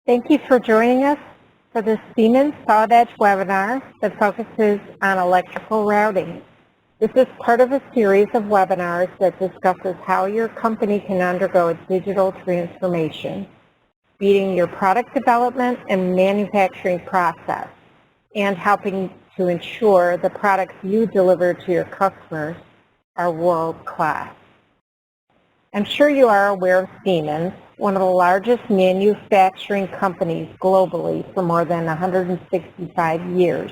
Thank you for joining us for this Siemens Solid Edge webinar that focuses on electrical routing. This is part of a series of webinars that discusses how your company can undergo a digital transformation, speeding your product development and manufacturing process, and helping to ensure the products you deliver to your customers are world-class. I'm sure you are aware of Siemens, one of the largest manufacturing companies globally for more than 165 years.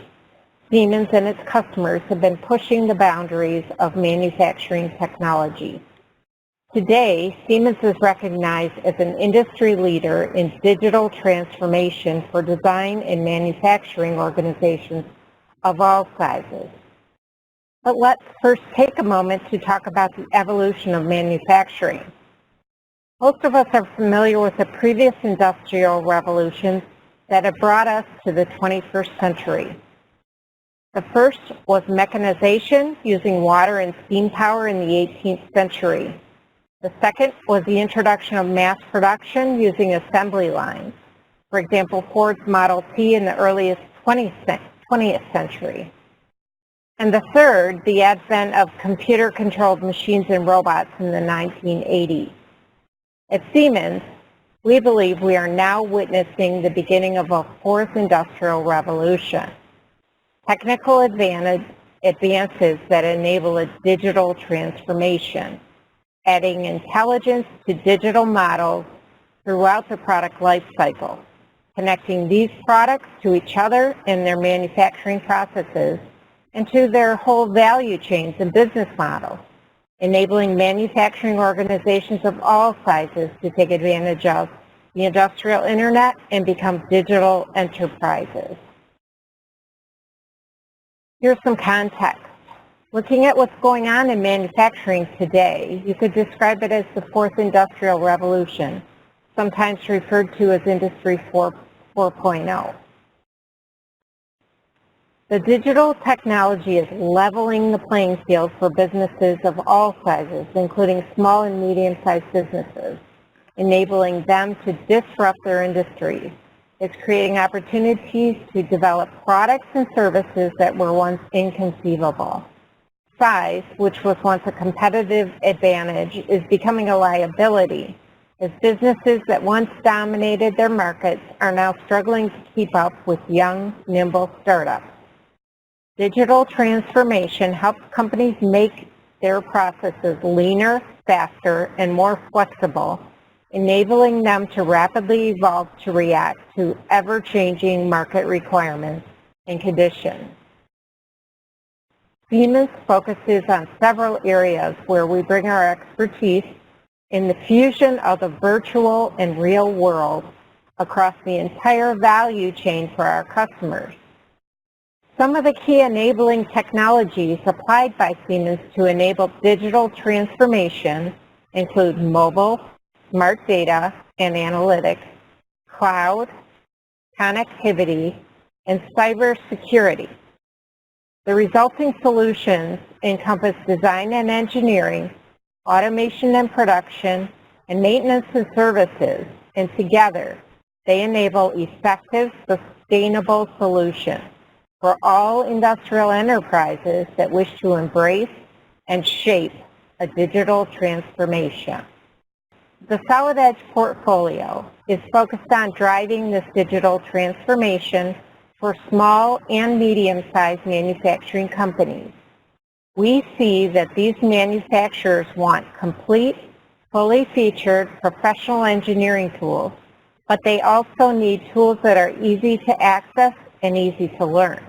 Siemens and its customers have been pushing the boundaries of manufacturing technology. Today, Siemens is recognized as an industry leader in digital transformation for design and manufacturing organizations of all sizes. But let's first take a moment to talk about the evolution of manufacturing. Most of us are familiar with the previous industrial revolutions that have brought us to the 21st century. The first was mechanization using water and steam power in the 18th century. The second was the introduction of mass production using assembly lines. For example, Ford's Model T in the earliest 20th century. And the third, the advent of computer-controlled machines and robots in the 1980s. At Siemens, we believe we are now witnessing the beginning of a fourth industrial revolution. Technical advances that enable a digital transformation, adding intelligence to digital models throughout the product lifecycle, connecting these products to each other in their manufacturing processes and to their whole value chains and business models, enabling manufacturing organizations of all sizes to take advantage of the industrial internet and become digital enterprises. Here's some context. Looking at what's going on in manufacturing today, you could describe it as the fourth industrial revolution, sometimes referred to as Industry 4.0. The digital technology is leveling the playing field for businesses of all sizes, including small and medium-sized businesses, enabling them to disrupt their industries. It's creating opportunities to develop products and services that were once inconceivable. Size, which was once a competitive advantage, is becoming a liability, as businesses that once dominated their markets are now struggling to keep up with young, nimble startups. Digital transformation helps companies make their processes leaner, faster, and more flexible, enabling them to rapidly evolve to react to ever-changing market requirements and conditions. Siemens focuses on several areas where we bring our expertise in the fusion of the virtual and real world across the entire value chain for our customers. Some of the key enabling technologies applied by Siemens to enable digital transformation include mobile, smart data and analytics, cloud, connectivity, and cybersecurity. The resulting solutions encompass design and engineering, automation and production, and maintenance and services, and together they enable effective, sustainable solutions for all industrial enterprises that wish to embrace and shape a digital transformation. The Solid Edge portfolio is focused on driving this digital transformation for small and medium-sized manufacturing companies. We see that these manufacturers want complete, fully featured professional engineering tools, but they also need tools that are easy to access and easy to learn.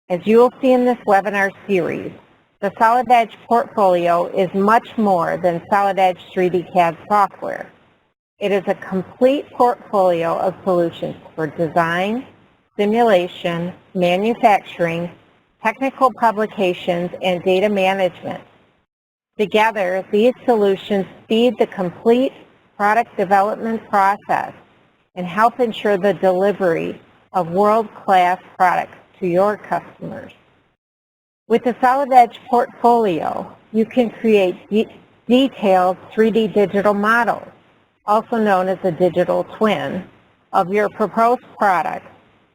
As you will see in this webinar series, the Solid Edge portfolio is much more than Solid Edge 3D CAD software. It is a complete portfolio of solutions for design, simulation, manufacturing, technical publications, and data management. Together, these solutions speed the complete product development process and help ensure the delivery of world-class products to your customers. With the Solid Edge portfolio, you can create detailed 3D digital models, also known as a digital twin, of your proposed product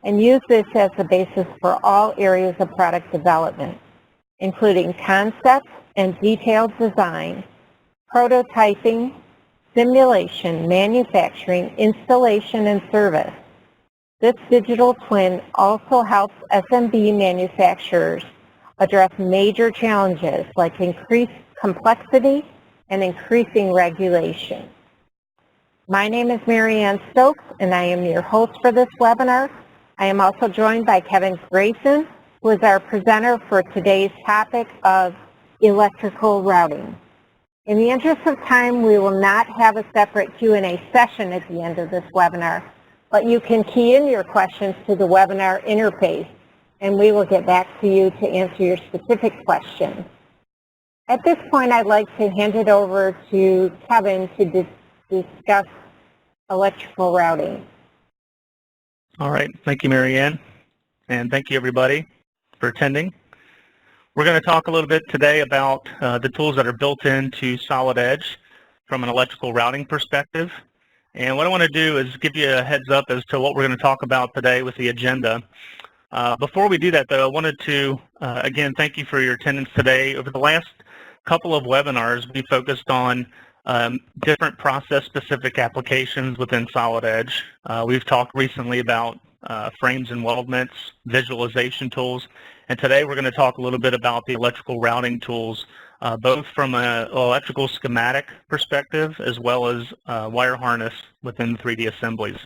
and use this as the basis for all areas of product development, including concept and detailed design, prototyping, simulation, manufacturing, installation, and service. This digital twin also helps SMB manufacturers address major challenges like increased complexity and increasing regulation. My name is Marianne Stokes, and I am your host for this webinar. I am also joined by Grayson, who is our presenter for today's topic of electrical routing. In the interest of time, we will not have a separate Q&A session at the end of this webinar, but you can key in your questions to the webinar interface, and we will get back to you to answer your specific questions. At this point, I'd like to hand it over to Kevin to discuss electrical routing. All right, thank you, Marianne, and thank you, everybody, for attending. We're going to talk a little bit today about the tools that are built into Solid Edge from an electrical routing perspective. And what I want to do is give you a heads up as to what we're going to talk about today with the agenda. Before we do that, though, I wanted to, again, thank you for your attendance today. Over the last couple of webinars, we focused on different process-specific applications within Solid Edge. We've talked recently about frames and weldments, visualization tools, and today we're going to talk a little bit about the electrical routing tools, both from an electrical schematic perspective as well as wire harness within 3D assemblies.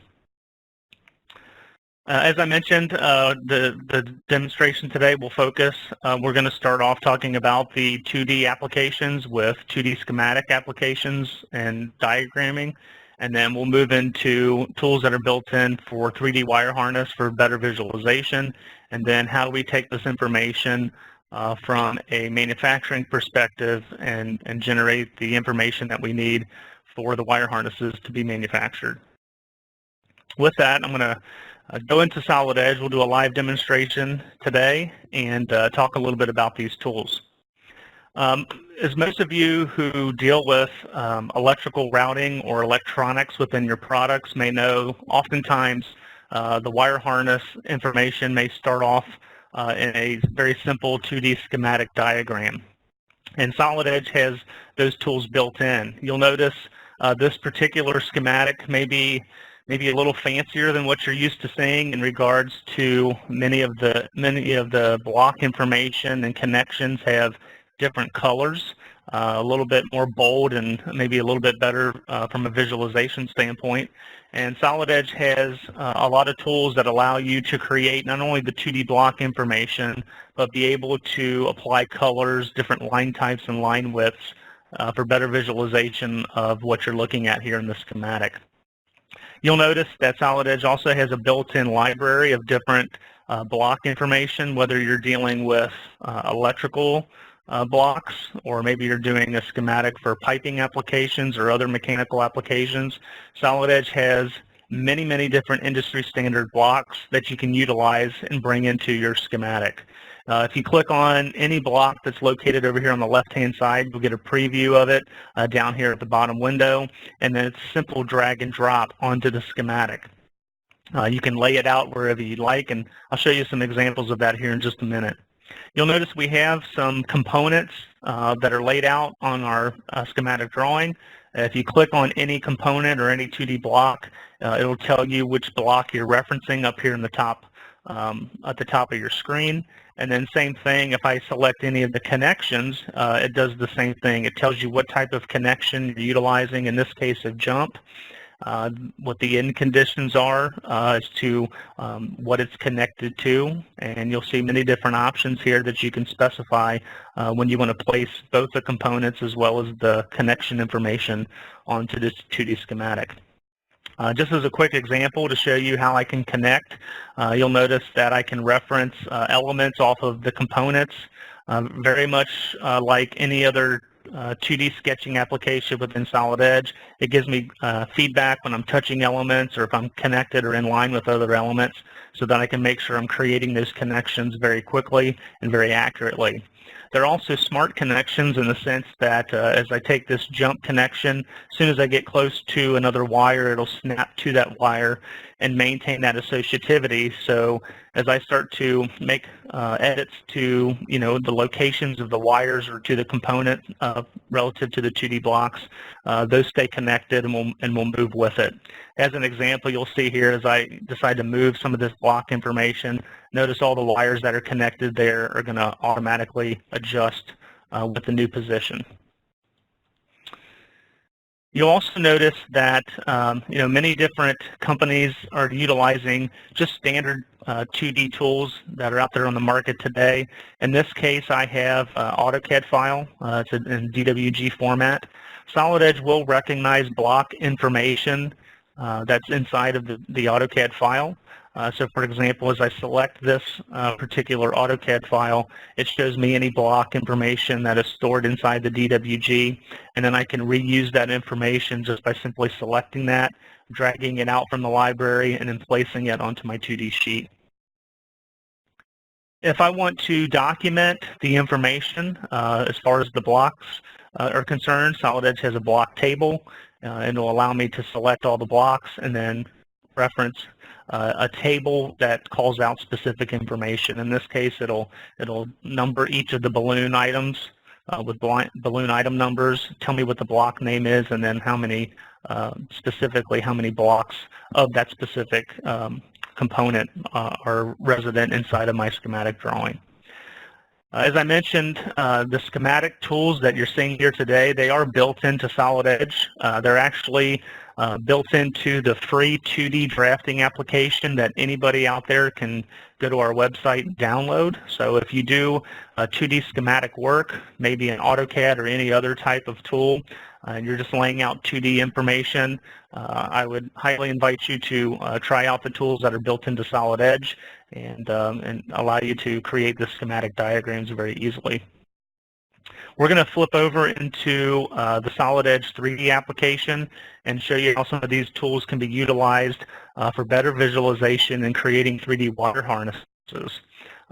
As I mentioned, the demonstration today will focus, we're going to start off talking about the 2D applications with 2D schematic applications and diagramming, and then we'll move into tools that are built in for 3D wire harness for better visualization, and then how do we take this information from a manufacturing perspective and generate the information that we need for the wire harnesses to be manufactured. With that, I'm going to go into Solid Edge. We'll do a live demonstration today and talk a little bit about these tools. As most of you who deal with electrical routing or electronics within your products may know, oftentimes the wire harness information may start off in a very simple 2D schematic diagram. And Solid Edge has those tools built in. You'll notice this particular schematic may be maybe a little fancier than what you're used to seeing in regards to many of the block information and connections have different colors, a little bit more bold and maybe a little bit better from a visualization standpoint. And Solid Edge has a lot of tools that allow you to create not only the 2D block information, but be able to apply colors, different line types and line widths for better visualization of what you're looking at here in the schematic. You'll notice that Solid Edge also has a built-in library of different block information, whether you're dealing with electrical blocks, or maybe you're doing a schematic for piping applications or other mechanical applications. Solid Edge has many, many different industry standard blocks that you can utilize and bring into your schematic. If you click on any block that's located over here on the left-hand side, you'll get a preview of it down here at the bottom window, and then it's simple drag and drop onto the schematic. You can lay it out wherever you'd like, and I'll show you some examples of that here in just a minute. You'll notice we have some components that are laid out on our schematic drawing. If you click on any component or any 2D block, it'll tell you which block you're referencing up here in the top, at the top of your screen. And then same thing, if I select any of the connections, it does the same thing. It tells you what type of connection you're utilizing, in this case a jump, what the end conditions are as to what it's connected to, and you'll see many different options here that you can specify when you want to place both the components as well as the connection information onto this 2D schematic. Just as a quick example to show you how I can connect, you'll notice that I can reference elements off of the components, very much like any other 2D sketching application within Solid Edge. It gives me feedback when I'm touching elements or if I'm connected or in line with other elements, so that I can make sure I'm creating those connections very quickly and very accurately. They're also smart connections in the sense that as I take this jump connection, as soon as I get close to another wire, it'll snap to that wire and maintain that associativity. So as I start to make edits to, the locations of the wires or to the component relative to the 2D blocks, those stay connected and we'll move with it. As an example, you'll see here as I decide to move some of this block information, notice all the wires that are connected there are going to automatically adjust with the new position. You'll also notice that many different companies are utilizing just standard 2D tools that are out there on the market today. In this case, I have AutoCAD file. It's in DWG format. Solid Edge will recognize block information that's inside of the AutoCAD file. So for example, as I select this particular AutoCAD file, it shows me any block information that is stored inside the DWG, and then I can reuse that information just by simply selecting that, dragging it out from the library, and then placing it onto my 2D sheet. If I want to document the information as far as the blocks are concerned, Solid Edge has a block table, and it will allow me to select all the blocks and then reference a table that calls out specific information. In this case, it'll number each of the balloon items with balloon item numbers, tell me what the block name is, and then how many, specifically how many blocks of that specific component are resident inside of my schematic drawing. As I mentioned, the schematic tools that you're seeing here today, they are built into Solid Edge. They're actually built into the free 2D drafting application that anybody out there can go to our website and download. So if you do 2D schematic work, maybe in AutoCAD or any other type of tool, and you're just laying out 2D information, I would highly invite you to try out the tools that are built into Solid Edge and allow you to create the schematic diagrams very easily. We're going to flip over into the Solid Edge 3D application and show you how some of these tools can be utilized for better visualization and creating 3D wire harnesses.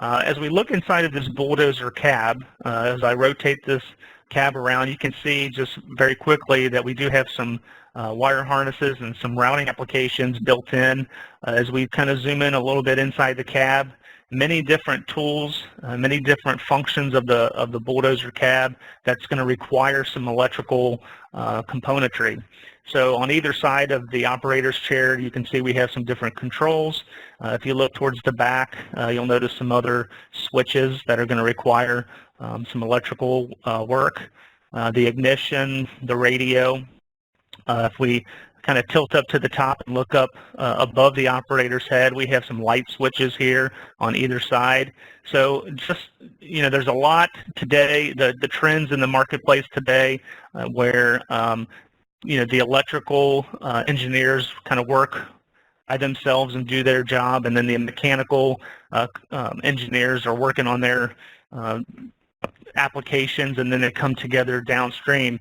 As we look inside of this bulldozer cab, as I rotate this cab around, you can see just very quickly that we do have some wire harnesses and some routing applications built in. As we kind of zoom in a little bit inside the cab, many different tools, many different functions of the bulldozer cab that's going to require some electrical componentry. So on either side of the operator's chair, you can see we have some different controls. If you look towards the back, you'll notice some other switches that are going to require some electrical work. The ignition, the radio. If we kind of tilt up to the top and look up above the operator's head, we have some light switches here on either side. So just, there's a lot today, the trends in the marketplace today where, the electrical engineers kind of work by themselves and do their job, and then the mechanical engineers are working on their applications, and then they come together downstream.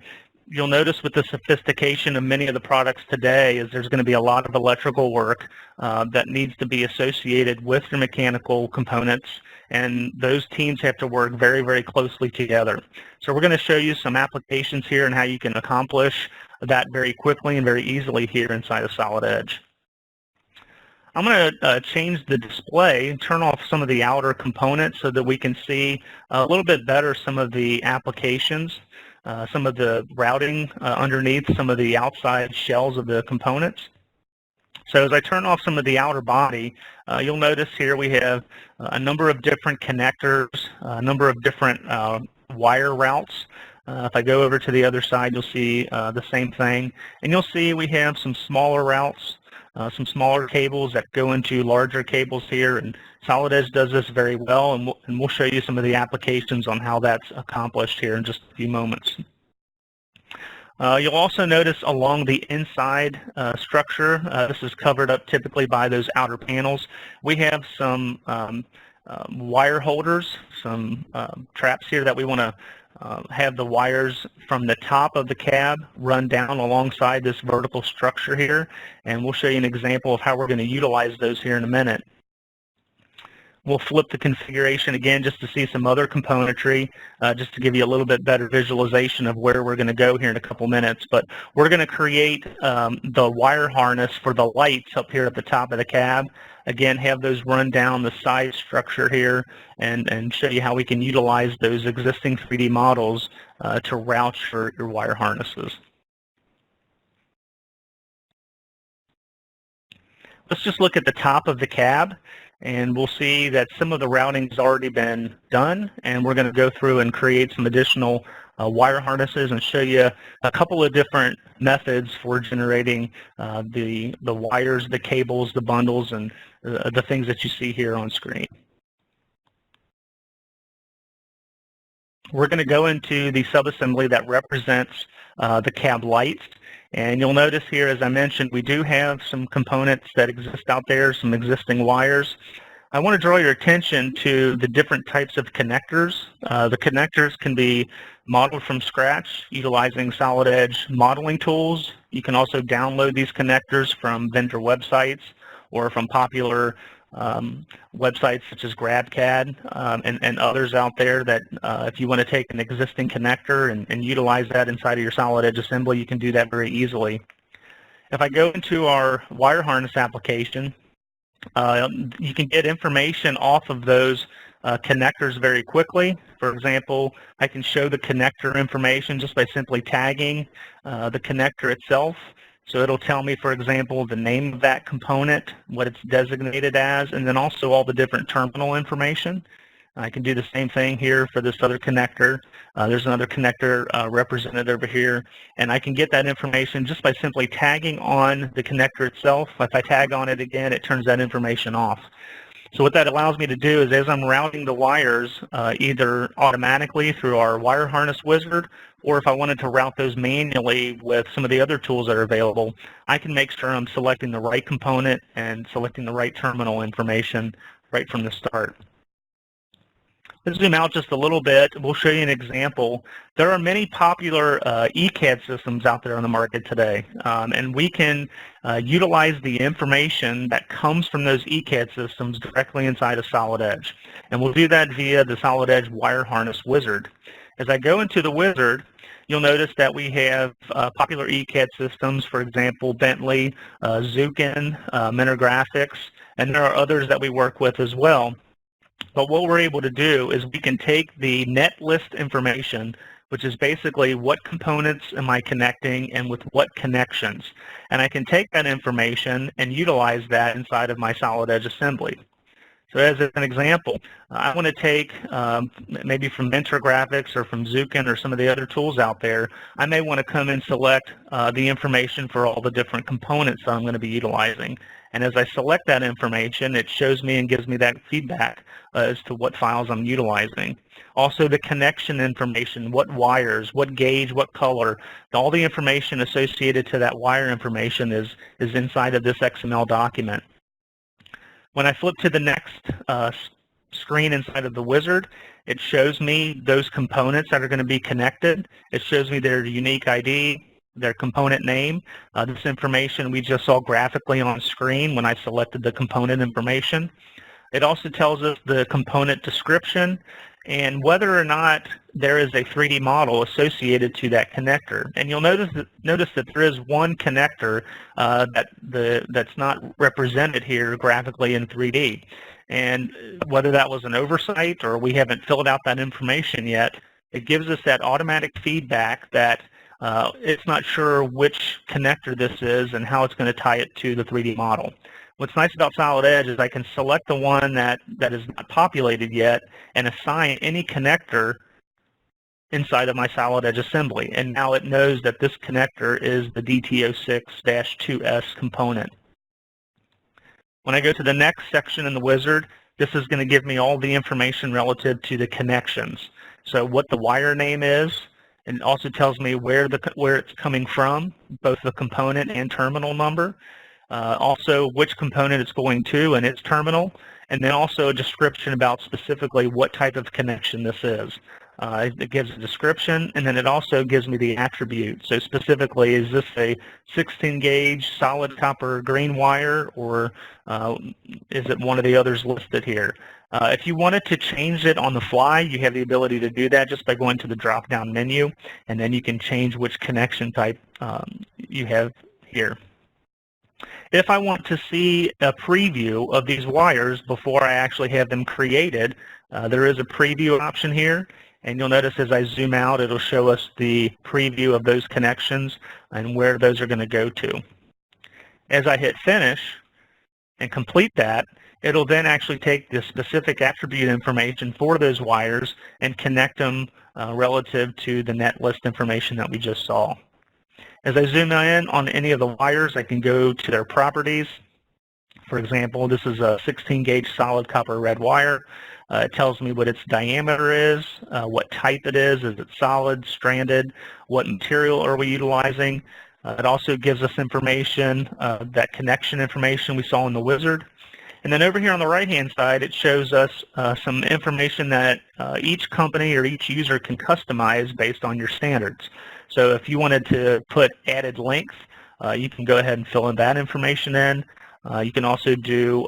You'll notice with the sophistication of many of the products today is there's going to be a lot of electrical work that needs to be associated with your mechanical components, and those teams have to work very, very closely together. So we're going to show you some applications here and how you can accomplish that very quickly and very easily here inside of Solid Edge. I'm going to change the display and turn off some of the outer components so that we can see a little bit better some of the applications, some of the routing underneath some of the outside shells of the components. So as I turn off some of the outer body, you'll notice here we have a number of different connectors, a number of different wire routes. If I go over to the other side, you'll see the same thing. And you'll see we have some smaller routes, some smaller cables that go into larger cables here. And Solid Edge does this very well, and we'll show you some of the applications on how that's accomplished here in just a few moments. You'll also notice along the inside structure, this is covered up typically by those outer panels. We have some wire holders, some traps here that we want to have the wires from the top of the cab run down alongside this vertical structure here, and we'll show you an example of how we're going to utilize those here in a minute. We'll flip the configuration again just to see some other componentry, just to give you a little bit better visualization of where we're going to go here in a couple minutes. But we're going to create the wire harness for the lights up here at the top of the cab. Again, have those run down the size structure here and show you how we can utilize those existing 3D models to route your wire harnesses. Let's just look at the top of the cab, and we'll see that some of the routing has already been done, and we're going to go through and create some additional wire harnesses and show you a couple of different methods for generating the wires, the cables, the bundles, and the things that you see here on screen. We're going to go into the subassembly that represents the cab lights. And you'll notice here, as I mentioned, we do have some components that exist out there, some existing wires. I want to draw your attention to the different types of connectors. The connectors can be modeled from scratch utilizing solid edge modeling tools. You can also download these connectors from vendor websites or from popular websites such as GrabCAD and others out there that if you want to take an existing connector and utilize that inside of your solid edge assembly, you can do that very easily. If I go into our wire harness application, you can get information off of those connectors very quickly. For example, I can show the connector information just by simply tagging the connector itself. So it'll tell me, for example, the name of that component, what it's designated as, and then also all the different terminal information. I can do the same thing here for this other connector. There's another connector represented over here, and I can get that information just by simply tagging on the connector itself. If I tag on it again, it turns that information off. So what that allows me to do is, as I'm routing the wires, either automatically through our wire harness wizard, or if I wanted to route those manually with some of the other tools that are available, I can make sure I'm selecting the right component and selecting the right terminal information right from the start. Let's zoom out just a little bit. We'll show you an example. There are many popular ECAD systems out there on the market today, and we can utilize the information that comes from those ECAD systems directly inside of Solid Edge. And we'll do that via the Solid Edge Wire Harness Wizard. As I go into the wizard, you'll notice that we have popular ECAD systems, for example, Bentley, Zuken, Mentor Graphics, and there are others that we work with as well. But what we're able to do is we can take the net list information, which is basically what components am I connecting and with what connections. And I can take that information and utilize that inside of my Solid Edge assembly. So as an example, I want to take maybe from Mentor Graphics or from Zuken or some of the other tools out there, I may want to come and select the information for all the different components that I'm going to be utilizing. And as I select that information, it shows me and gives me that feedback as to what files I'm utilizing. Also the connection information, what wires, what gauge, what color, all the information associated to that wire information is inside of this XML document. When I flip to the next screen inside of the wizard, it shows me those components that are going to be connected. It shows me their unique ID, their component name. This information we just saw graphically on screen when I selected the component information. It also tells us the component description and whether or not there is a 3D model associated to that connector. And you'll notice that there is one connector that's not represented here graphically in 3D. And whether that was an oversight or we haven't filled out that information yet, it gives us that automatic feedback that it's not sure which connector this is and how it's going to tie it to the 3D model. What's nice about Solid Edge is I can select the one that is not populated yet and assign any connector inside of my Solid Edge assembly. And now it knows that this connector is the DT06-2S component. When I go to the next section in the wizard, this is going to give me all the information relative to the connections. So what the wire name is, and it also tells me where it's coming from, both the component and terminal number. Also which component it's going to and its terminal, and then also a description about specifically what type of connection this is. It gives a description, and then it also gives me the attribute. So specifically, is this a 16 gauge solid copper green wire, or is it one of the others listed here? If you wanted to change it on the fly, you have the ability to do that just by going to the drop-down menu, and then you can change which connection type you have here. If I want to see a preview of these wires before I actually have them created, there is a preview option here, and you'll notice as I zoom out, it'll show us the preview of those connections and where those are going to go to. As I hit finish and complete that, it'll then actually take the specific attribute information for those wires and connect them relative to the net list information that we just saw. As I zoom in on any of the wires, I can go to their properties. For example, this is a 16 gauge solid copper red wire. It tells me what its diameter is, what type it is it solid, stranded, what material are we utilizing. It also gives us information, that connection information we saw in the wizard. And then over here on the right-hand side, it shows us some information that each company or each user can customize based on your standards. So if you wanted to put added length, you can go ahead and fill in that information in. You can also do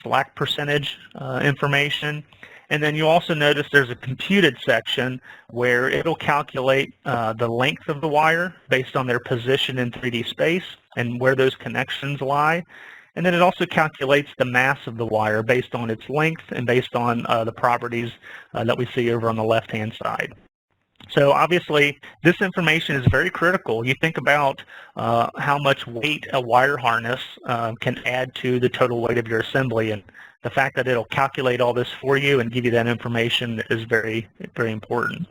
slack percentage information. And then you also notice there's a computed section where it'll calculate the length of the wire based on their position in 3D space and where those connections lie. And then it also calculates the mass of the wire based on its length and based on the properties that we see over on the left-hand side. So obviously, this information is very critical. You think about how much weight a wire harness can add to the total weight of your assembly, and the fact that it'll calculate all this for you and give you that information is very, very important.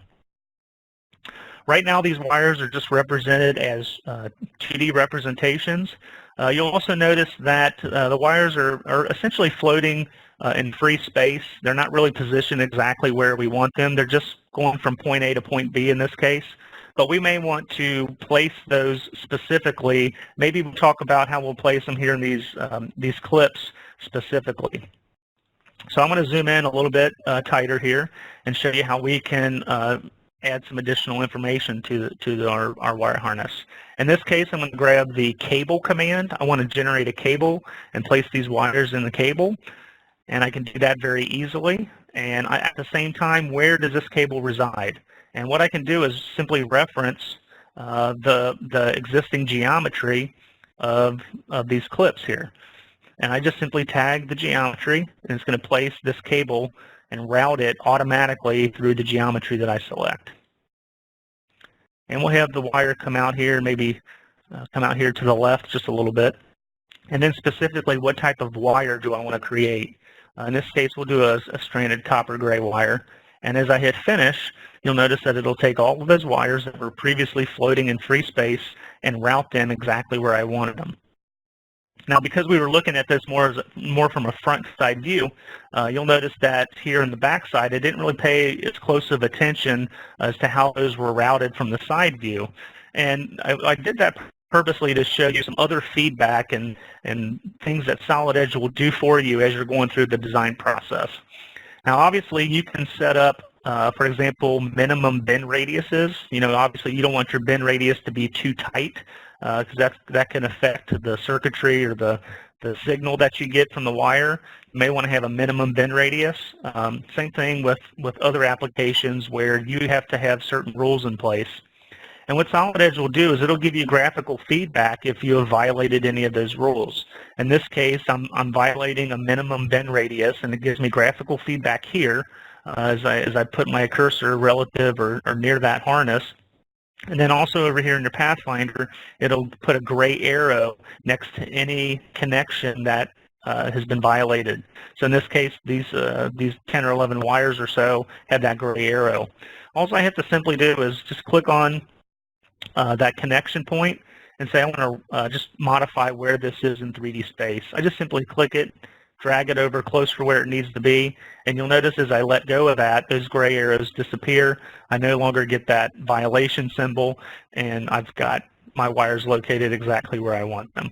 Right now, these wires are just represented as 2D representations. You'll also notice that the wires are essentially floating in free space. They're not really positioned exactly where we want them. They're just going from point A to point B in this case. But we may want to place those specifically. Maybe we'll talk about how we'll place them here in these clips specifically. So I'm going to zoom in a little bit tighter here and show you how we can add some additional information to our wire harness. In this case, I'm going to grab the cable command. I want to generate a cable and place these wires in the cable, and I can do that very easily. And at the same time, where does this cable reside? And what I can do is simply reference the existing geometry of these clips here. And I just simply tag the geometry, and it's going to place this cable and route it automatically through the geometry that I select. And we'll have the wire come out here, maybe come out here to the left just a little bit. And then specifically, what type of wire do I want to create? In this case, we'll do a stranded copper gray wire. And as I hit finish, you'll notice that it'll take all of those wires that were previously floating in free space and route them exactly where I wanted them. Now, because we were looking at this more from a front side view, you'll notice that here in the back side, it didn't really pay as close of attention as to how those were routed from the side view. And I did that purposely to show you some other feedback and things that Solid Edge will do for you as you're going through the design process. Now, obviously, you can set up, for example, minimum bend radiuses. You know, obviously, you don't want your bend radius to be too tight, because that can affect the circuitry or the signal that you get from the wire. You may want to have a minimum bend radius. Same thing with other applications where you have to have certain rules in place. And what Solid Edge will do is it'll give you graphical feedback if you have violated any of those rules. In this case, I'm violating a minimum bend radius, and it gives me graphical feedback here as I put my cursor relative or near that harness. And then also over here in your Pathfinder, it'll put a gray arrow next to any connection that has been violated. So in this case, these 10 or 11 wires or so have that gray arrow. All I have to simply do is just click on that connection point and say I want to just modify where this is in 3D space. I just simply click it, drag it over closer to where it needs to be, and you'll notice as I let go of that, those gray arrows disappear. I no longer get that violation symbol, and I've got my wires located exactly where I want them.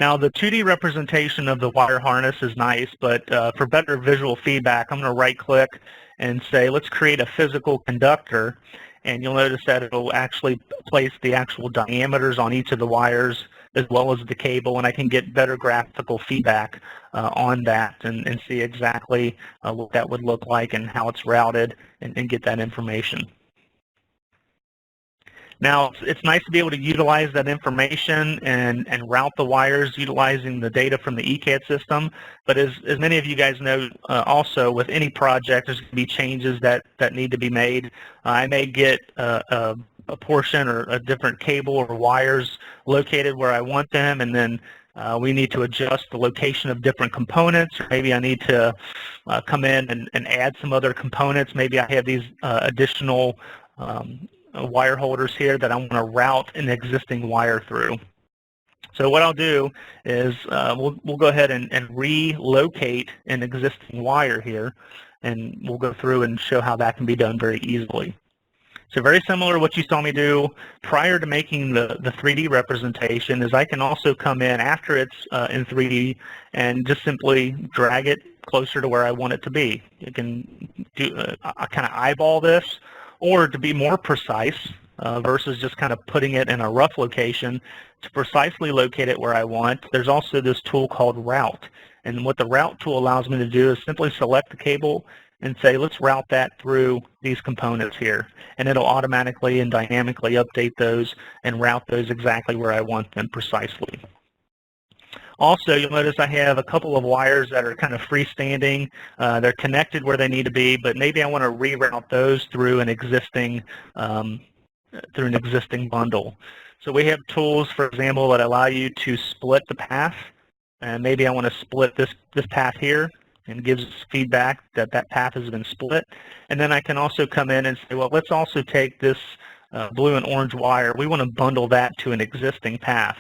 Now, the 2D representation of the wire harness is nice, but for better visual feedback, I'm going to right-click and say, let's create a physical conductor. And you'll notice that it will actually place the actual diameters on each of the wires as well as the cable, and I can get better graphical feedback on that and see exactly what that would look like and how it's routed and get that information. Now, it's nice to be able to utilize that information and route the wires utilizing the data from the ECAD system. But as many of you guys know, also with any project, there's going to be changes that need to be made. I may get a portion or a different cable or wires located where I want them, and then we need to adjust the location of different components, or maybe I need to come in and add some other components. Maybe I have these additional wire holders here that I want to route an existing wire through. So what I'll do is we'll go ahead and relocate an existing wire here, and we'll go through and show how that can be done very easily. So very similar to what you saw me do prior to making the 3D representation is I can also come in after it's in 3D and just simply drag it closer to where I want it to be. You can do kind of eyeball this, or to be more precise versus just kind of putting it in a rough location, to precisely locate it where I want, there's also this tool called Route. And what the Route tool allows me to do is simply select the cable and say, let's route that through these components here. And it'll automatically and dynamically update those and route those exactly where I want them precisely. Also, you'll notice I have a couple of wires that are kind of freestanding. They're connected where they need to be, but maybe I want to reroute those through an existing bundle. So we have tools, for example, that allow you to split the path. And maybe I want to split this path here, and gives us feedback that that path has been split. And then I can also come in and say, well, let's also take this blue and orange wire. We want to bundle that to an existing path.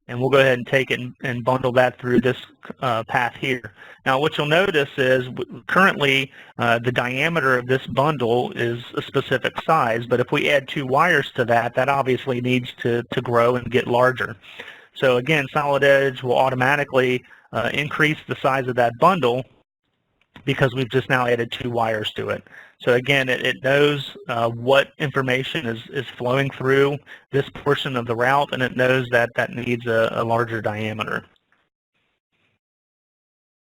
And we'll go ahead and take it and bundle that through this path here. Now, what you'll notice is currently the diameter of this bundle is a specific size, but if we add 2 wires to that, that obviously needs to grow and get larger. So again, Solid Edge will automatically increase the size of that bundle because we've just now added 2 wires to it. So again, it knows what information is flowing through this portion of the route, and it knows that that needs a larger diameter.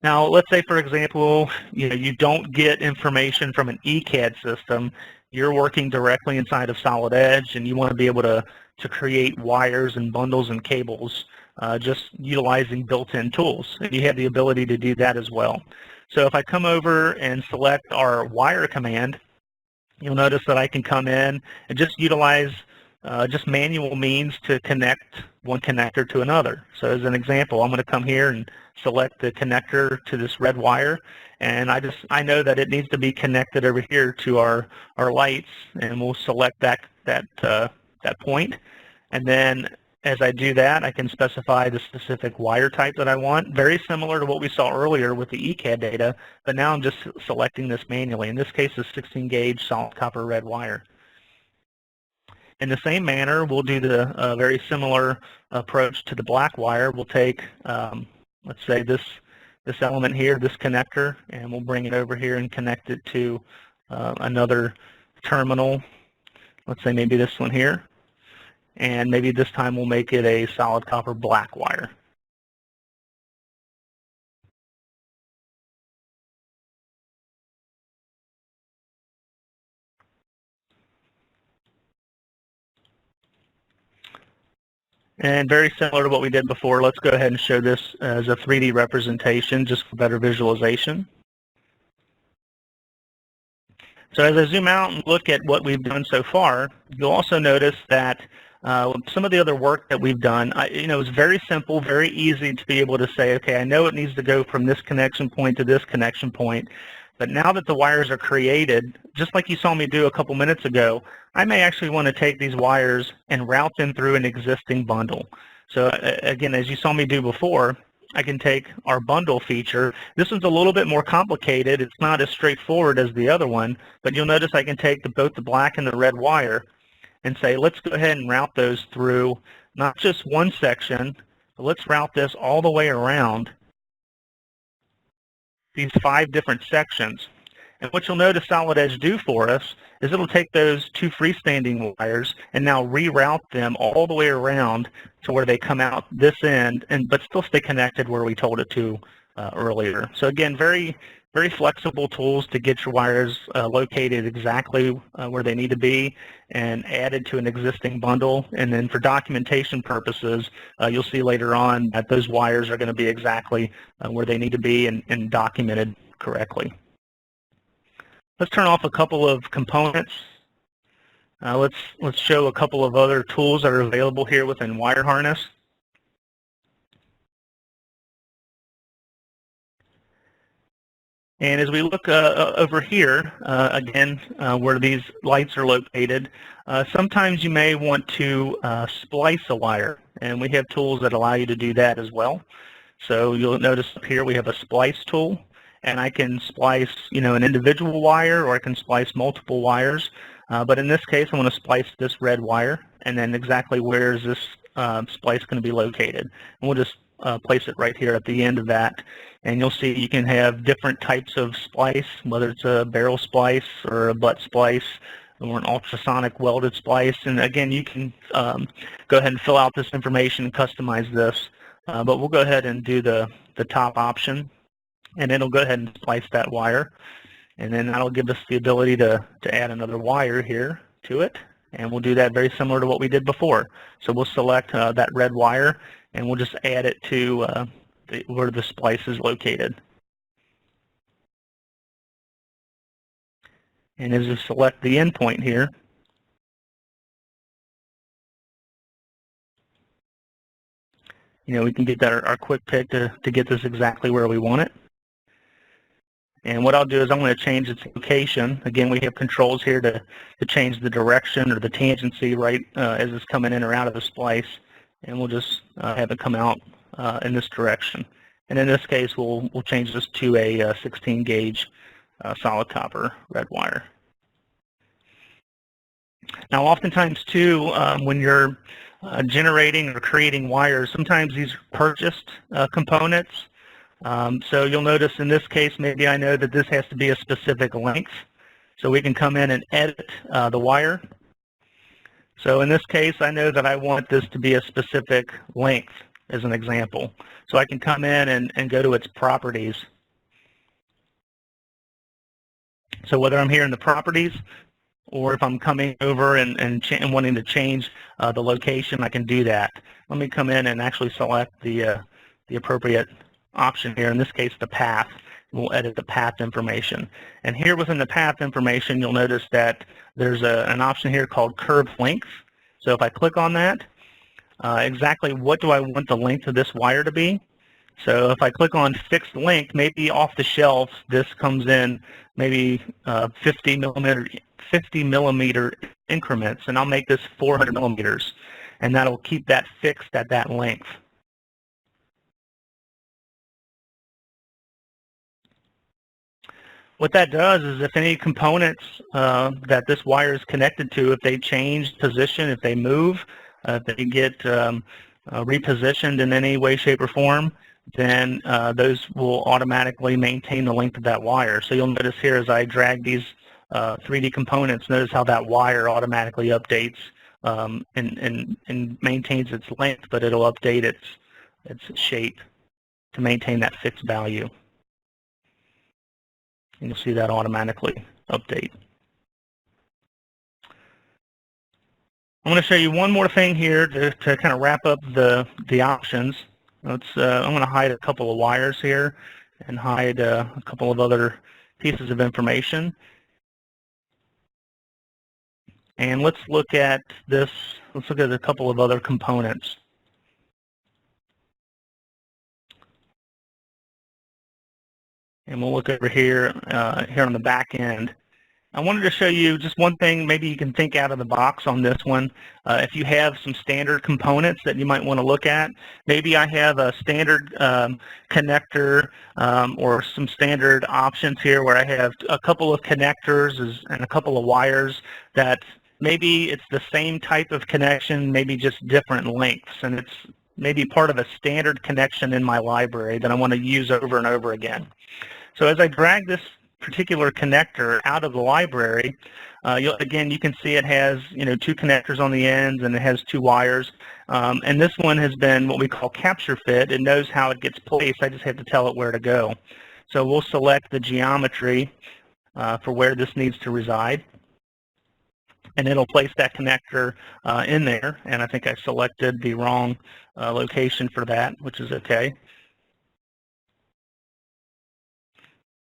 Now, let's say, for example, you don't get information from an ECAD system. You're working directly inside of Solid Edge, and you want to be able to create wires and bundles and cables just utilizing built-in tools. And you have the ability to do that as well. So if I come over and select our wire command, you'll notice that I can come in and just utilize just manual means to connect one connector to another. So as an example, I'm going to come here and select the connector to this red wire, and I know that it needs to be connected over here to our lights, and we'll select that point. And then as I do that, I can specify the specific wire type that I want, very similar to what we saw earlier with the ECAD data, but now I'm just selecting this manually. In this case, a 16-gauge solid copper red wire. In the same manner, we'll do the very similar approach to the black wire. We'll take, let's say, this element here, this connector, and we'll bring it over here and connect it to another terminal. Let's say maybe this one here. And maybe this time we'll make it a solid copper black wire. And very similar to what we did before, let's go ahead and show this as a 3D representation just for better visualization. So as I zoom out and look at what we've done so far, you'll also notice that some of the other work that we've done, it's very simple, very easy to be able to say, okay, I know it needs to go from this connection point to this connection point, but now that the wires are created, just like you saw me do a couple minutes ago, I may actually want to take these wires and route them through an existing bundle. So again, as you saw me do before, I can take our bundle feature. This one's a little bit more complicated. It's not as straightforward as the other one, but you'll notice I can take both the black and the red wire and say, let's go ahead and route those through not just one section, But let's route this all the way around these 5 different sections. And what you'll notice Solid Edge do for us is it'll take those 2 freestanding wires and now reroute them all the way around to where they come out this end, but still stay connected where we told it to earlier. So again, very, very flexible tools to get your wires located exactly where they need to be and added to an existing bundle. And then for documentation purposes, you'll see later on that those wires are going to be exactly where they need to be and documented correctly. Let's turn off a couple of components. Let's show a couple of other tools that are available here within Wire Harness. And as we look over here, again, where these lights are located, sometimes you may want to splice a wire, and we have tools that allow you to do that as well. So you'll notice up here we have a splice tool, and I can splice, an individual wire, or I can splice multiple wires. But in this case, I want to splice this red wire, and then exactly where is this splice going to be located. And we'll just place it right here at the end of that. And you'll see you can have different types of splice, whether it's a barrel splice or a butt splice or an ultrasonic welded splice. And again, you can go ahead and fill out this information and customize this. But we'll go ahead and do the top option, and it'll go ahead and splice that wire. And then that'll give us the ability to add another wire here to it. And we'll do that very similar to what we did before. So we'll select that red wire, and we'll just add it to where the splice is located. And as we select the endpoint here, we can get our quick pick to get this exactly where we want it. And what I'll do is I'm going to change its location. Again, we have controls here to change the direction or the tangency right as it's coming in or out of the splice. And we'll just have it come out in this direction. And in this case, we'll change this to a 16 gauge solid copper red wire. Now, oftentimes too, when you're generating or creating wires, sometimes these are purchased components. So you'll notice in this case, maybe I know that this has to be a specific length. So we can come in and edit the wire. So in this case, I know that I want this to be a specific length, as an example. So I can come in and go to its properties. So whether I'm here in the properties, or if I'm coming over and wanting to change the location, I can do that. Let me come in and actually select the appropriate option here, in this case the path. We'll edit the path information. And here within the path information, you'll notice that there's an option here called curve length. So if I click on that, exactly what do I want the length of this wire to be? So if I click on fixed length, maybe off the shelf this comes in maybe 50 millimeter increments, and I'll make this 400 millimeters, and that'll keep that fixed at that length. What that does is if any components that this wire is connected to, if they change position, if they move, if they get repositioned in any way, shape, or form, then those will automatically maintain the length of that wire. So you'll notice here as I drag these 3D components, notice how that wire automatically updates and maintains its length, but it'll update its shape to maintain that fixed value. And you'll see that automatically update. I'm going to show you one more thing here to kind of wrap up the options. I'm going to hide a couple of wires here and hide a couple of other pieces of information. And let's look at this. Let's look at a couple of other components. And we'll look over here, here on the back end. I wanted to show you just one thing, maybe you can think out of the box on this one. If you have some standard components that you might want to look at, maybe I have a standard connector or some standard options here where I have a couple of connectors and a couple of wires that maybe it's the same type of connection, maybe just different lengths, and maybe part of a standard connection in my library that I want to use over and over again. So as I drag this particular connector out of the library, again, you can see it has, two connectors on the ends, and it has two wires. And this one has been what we call capture fit. It knows how it gets placed. I just have to tell it where to go. So we'll select the geometry for where this needs to reside, and it'll place that connector in there. And I think I selected the wrong location for that, which is okay.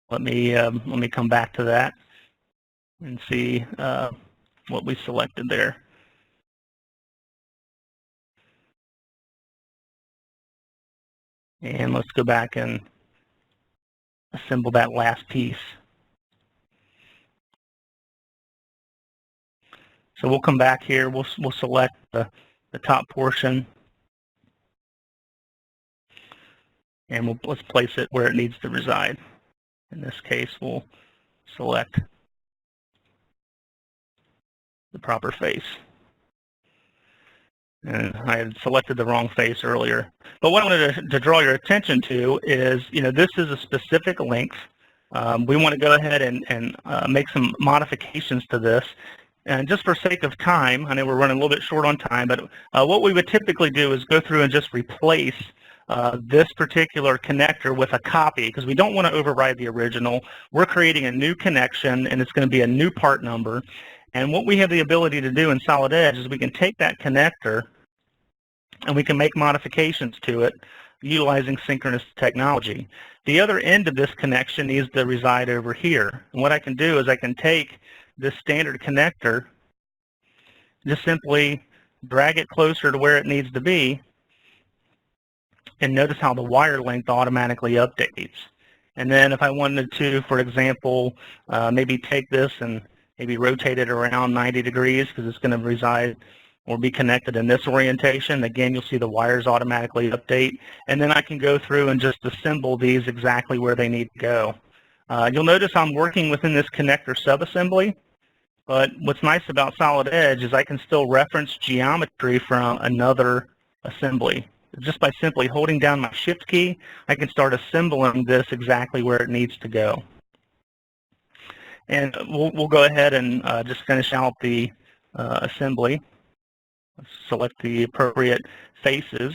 Let me come back to that and see what we selected there. And let's go back and assemble that last piece. So we'll come back here. We'll select the top portion, and let's place it where it needs to reside. In this case, we'll select the proper face. And I had selected the wrong face earlier. But what I wanted to draw your attention to is, this is a specific length. We want to go ahead and make some modifications to this. And just for sake of time, I know we're running a little bit short on time, but what we would typically do is go through and just replace this particular connector with a copy, because we don't want to override the original. We're creating a new connection, and it's going to be a new part number. And what we have the ability to do in Solid Edge is we can take that connector and we can make modifications to it utilizing synchronous technology. The other end of this connection needs to reside over here. And what I can do is I can take this standard connector, just simply drag it closer to where it needs to be, and notice how the wire length automatically updates. And then if I wanted to, for example, maybe take this and maybe rotate it around 90 degrees because it's going to reside or be connected in this orientation. Again, you'll see the wires automatically update. And then I can go through and just assemble these exactly where they need to go. You'll notice I'm working within this connector subassembly, but what's nice about Solid Edge is I can still reference geometry from another assembly. Just by simply holding down my Shift key, I can start assembling this exactly where it needs to go. And we'll go ahead and just finish out the assembly. Let's select the appropriate faces.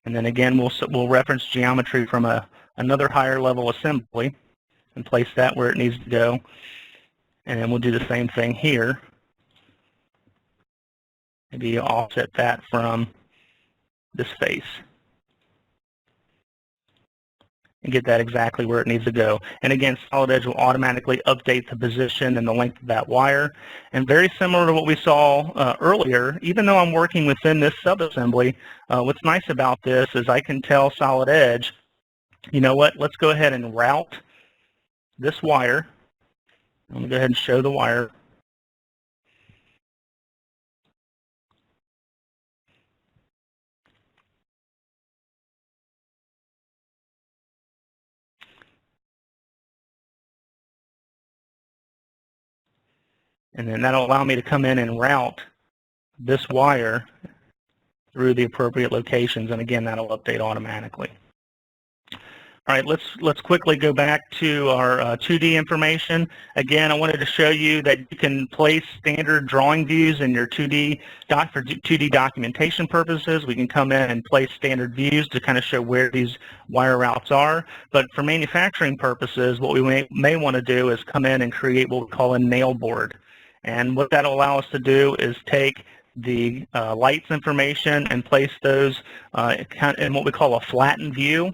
And then again, we'll reference geometry from another higher level assembly and place that where it needs to go. And then we'll do the same thing here. Maybe offset that from this face and get that exactly where it needs to go. And again, Solid Edge will automatically update the position and the length of that wire. And very similar to what we saw earlier, even though I'm working within this subassembly, what's nice about this is I can tell Solid Edge, you know what, let's go ahead and route this wire. I'm going to go ahead and show the wire. And then that'll allow me to come in and route this wire through the appropriate locations. And again, that'll update automatically. All right, let's quickly go back to our 2D information. Again, I wanted to show you that you can place standard drawing views in your 2D for 2D documentation purposes. We can come in and place standard views to kind of show where these wire routes are. But for manufacturing purposes, what we may want to do is come in and create what we call a nail board. And what that'll allow us to do is take the lights information and place those in what we call a flattened view,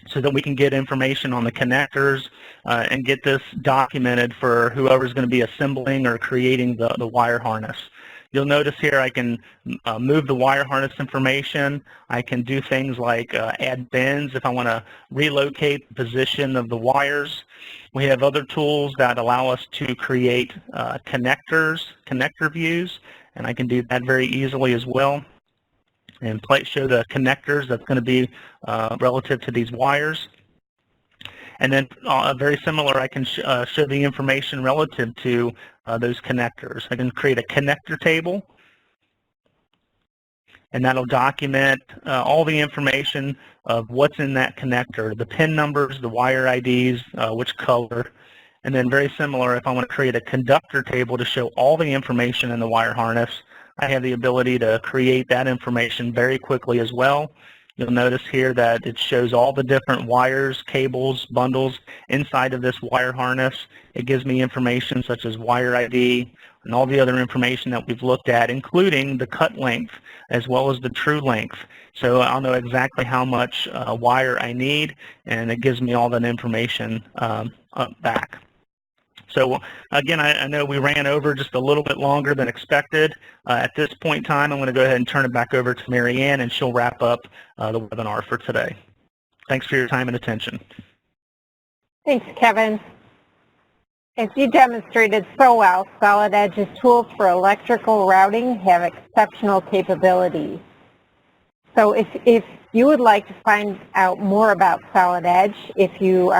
so that we can get information on the connectors and get this documented for whoever's going to be assembling or creating the wire harness. You'll notice here I can move the wire harness information. I can do things like add bins if I want to relocate the position of the wires. We have other tools that allow us to create connector views, and I can do that very easily as well. And show the connectors that's going to be relative to these wires. And then very similar, I can show the information relative to those connectors. I can create a connector table. and that'll document all the information of what's in that connector, the pin numbers, the wire IDs, which color, and then very similar, if I want to create a conductor table to show all the information in the wire harness, I have the ability to create that information very quickly as well. You'll notice here that it shows all the different wires, cables, bundles inside of this wire harness. It gives me information such as wire ID and all the other information that we've looked at, including the cut length as well as the true length. So I'll know exactly how much wire I need, and it gives me all that information back. So again, I know we ran over just a little bit longer than expected. At this point in time, I'm going to go ahead and turn it back over to Marianne, and she'll wrap up the webinar for today. Thanks for your time and attention. Thanks, Kevin. As you demonstrated so well, Solid Edge's tools for electrical routing have exceptional capabilities. So if you would like to find out more about Solid Edge, if you're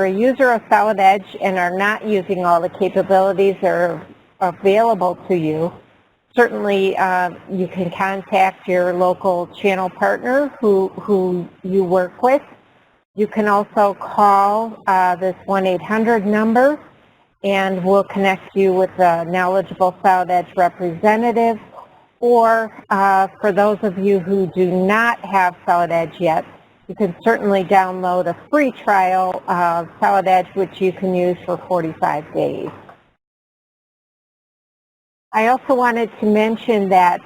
a user of Solid Edge and are not using all the capabilities that are available to you, certainly you can contact your local channel partner who you work with. You can also call this 1-800 number, and we'll connect you with a knowledgeable Solid Edge representative. Or for those of you who do not have Solid Edge yet, you can certainly download a free trial of Solid Edge, which you can use for 45 days. I also wanted to mention that,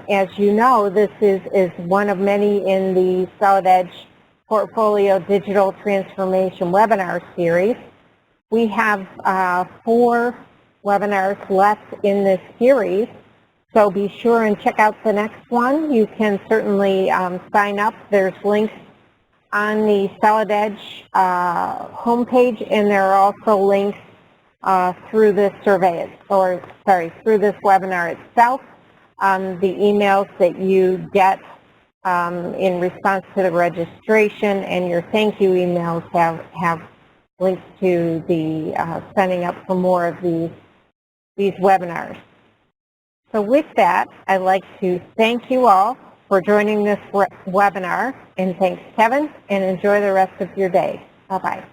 as you know, this is one of many in the Solid Edge Portfolio Digital Transformation webinar series. We have 4 webinars left in this series. So be sure and check out the next one. You can certainly sign up. There's links on the Solid Edge homepage, and there are also links through this survey, through this webinar itself. The emails that you get in response to the registration and your thank you emails have links to the signing up for more of these webinars. So with that, I'd like to thank you all for joining this webinar, and thanks, Kevin, and enjoy the rest of your day. Bye-bye.